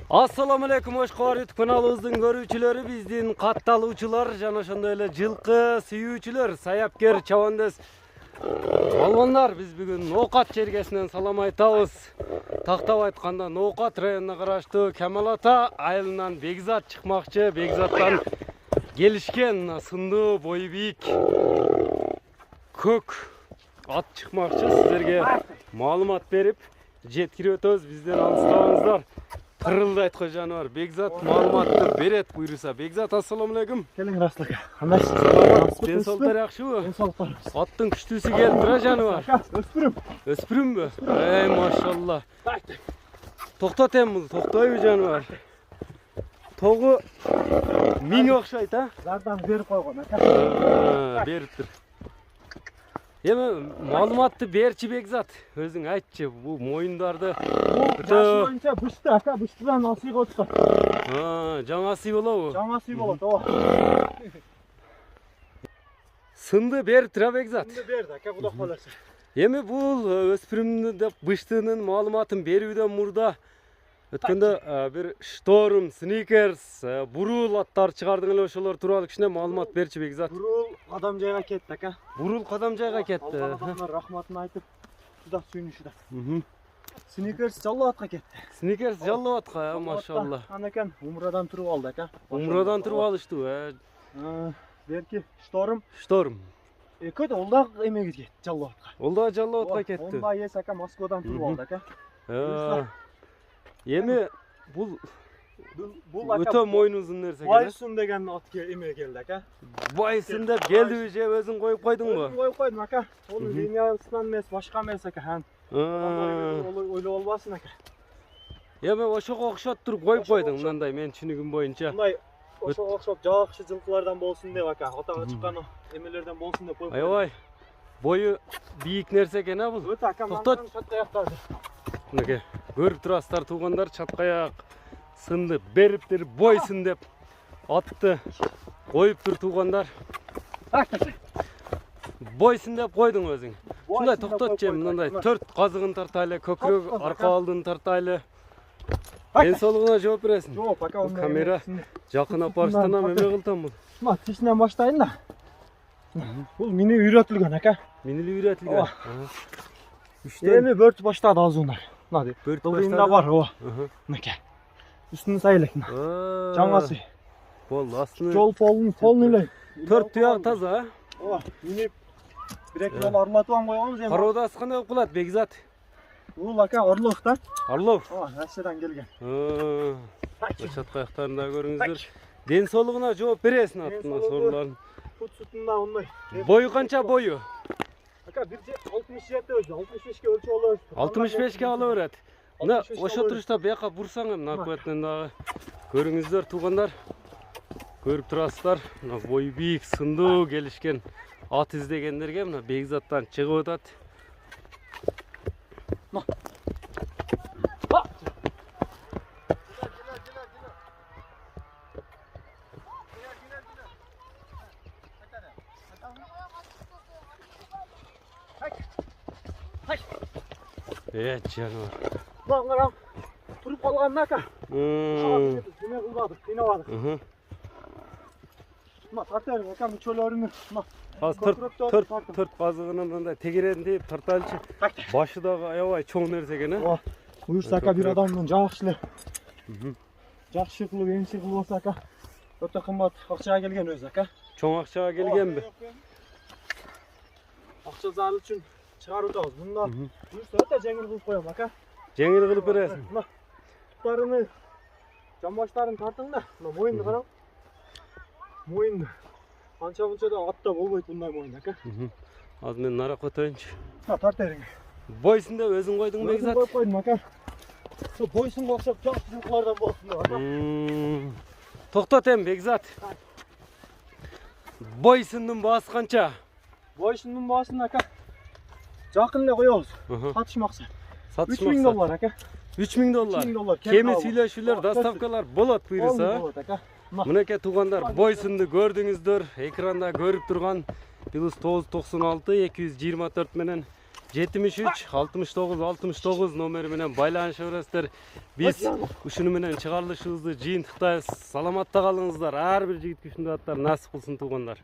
Assalamu alaikum Oşkar YouTube kanalımızın görүүчүлөрү, биздин катталуучулар жана ошондой эле жылкы сүйүүчүлөр, саяпкер, чабандес балбандар, биз бүгүн Ноокат чергесинен салам айтабыз. Тактап айтканда Ноокат районуна караштуу Камал Ата айылынан Бекзат чыкмакчы. Бекзаттан келишкен сындуу, бою бийик, көк ат чыкмакчы. Сиздерге маалымат берип жеткирип өтөбүз. Бизден алыстабаңыздар. Пырылдайт жануар. Бекзат маалыматты берет буйруса. Бекзат, ассаламу алейкум. Келиң Раслык. Кандайсыз? Саламатсыз? Денсаулыктар жакшыбы? Денсаулыктар. Аттың күчтүүсү келип тура жануар. Өспүрүм. Өспүрүмбү? Эй, машалла. Токтот эми бул, токтобойбу жануар? Тогу миң окшойт, а? Жардам берип койгон, ака. Бериптир. Эми маалыматты берчи Бекзат. Өзүң айтчы, бул моюндарды Жашыгынча бышты, ака, быштыдан алсыйга отуп. жаңа сый болобу? Жаңа сый болот, ооба. Сынды берип тура Бекзат. Сынды берди, ака, Кудак баласы. Эми бул өспүрүмдү деп быштыынын маалыматын берүүдөн мурда өткөндө бир Шторм, Сникерс, Бурул аттар чыгардың эле, ошолор тууралуу кичине маалымат берчи Бекзат. Бурул кадам жайга кетти, ака. Бурул кадам жайга кетти. Алган адамдар рахматын айтып, Кудак сүйүнүшүдө. Сникерс Жаллабадка кетти. Сникерс Жаллабадка, машалла. Анакан Умрадан туруп алды, ака. Умрадан туруп алыштыбы? Берки Шторм. Шторм. Экөө да улда эмеге кетти, Жаллабадка. Ол да Жаллабадка кетти. Онда ес, ака, Москвадан туруп алды, ака. Эми бул ака өтө мойну узун нерсе. Байсун деген ат эме келди, ака. Байсун деп келдиби же өзүң коюп койдуңбу? Өзүм коюп койдум, ака. Onu линиясынан эмес, башка эмес, ака. Ойлоп албасын, ака. Эми ошого окшоп туруп коюп койдуң, мындай мен түшүнүгүм боюнча. Мындай ошого окшоп жакшы жылкылардан болсун деп, ака. Атага чыккан эмелерден болсун деп коюп. Аябай бою бийик нерсе экен, а бул? Өтө, ака, Токтот. чаткаяктарды. Мынакей, көрүп турасыздар туугандар, чаткаяк сынды бериптир, бойсун деп атты коюптур туугандар. Бойсун деп койдуң өзүң. Ушундай токтотчу, мындай 4 казыгын тартайлы, көкүрөк арка алдын тартайлы. Денсаулыгуна жооп бересиң. Жооп, ака, Камера жакын апарыштан эме кылтам бул. Мына тишинен баштайын да. Бул мени үйрөтүлгөн, ака. Минили үйрөтүлгөн. Эми бөрт баштады азуунар. Мына деп. Бөрт Дылдыйында бар, ооба. Мынакей. Үстүнү сайылек. Жаңасы. Болду, астыны. Жол полный эле. 4 туяк таза, Ооба, минип бирек жол арматыван койгонбуз эми. Кароодасы кандай болуп калат Бекзат? Бул, ака, Орлов да. Орлов. Ооба, Россиядан келген. Чаткаяктарын да көрүңүздөр. Денсаулыгуна жооп бересиң аттын сорларын. Пут сутунда ондай. Бою канча бою? Ака, 1.67 өзү, 65ке өлчөп алабыз. 65ке ала берет. Мына ошо турушта бияка бурсаң эми акыбеттен дагы көрүңүздөр туугандар. Көрүп турасыздар. Мына бою бийик, сындуу келишкен ат издегендерге мына Бекзаттан чыгып атат. Жануар. Мына туруп калган, ака. Эме кылбадык, кыйнабадык. Мына тартайбыз, ака, мүчөлөрүнү. Азыр 4 казыгынан мындай тегерен дейп тартайлычы. Башы дагы аябай чоң нерсе экен, Ооба. Буюрса, ака, бир адамдын жакшы эле. Жакшы кылып, энчи кылып болсо, ака, өтө кымбат акчага келген өзү, ака. Чоң акчага келгенби? Акча зарыл үчүн чыгарып атабыз. Мында буюрса өтө жеңил кылып коем, ака. Жеңил кылып бересиң. Мына туттарыны, жамбаштарын тартың да. Мына моюнду караң. Моюнду. Анча-мунча да атта болбойт мындай моюн, ака. Азыр мен нарак өтөйүнчү. Мына тартайын. Бойсун деп өзүң койдуң Бекзат. Коюп койдум, ака. Бойсунга окшоп жакшы жылкылардан болсун деп, ака. Токтот эми Бекзат. Бойсундун баасы канча? Бойсундун баасын, ака, жакын эле коебуз. Сатыш максат. Сатыш 3000 доллар, ака. 3000 доллар. 3000 доллар. Кеми сүйлөшүүлөр, доставкалар болот буйруса. Болот, ака. Мынакей туугандар, бойсунду көрдүңүздөр. Экранда көрүп турган +996 224 менен 73 69 69 номери менен байланыша бересиздер. Биз ушуну менен чыгарылышыбызды жыйынтыктайбыз. Саламатта калыңыздар. Ар бир жигит күчүндө аттар насып кылсын туугандар.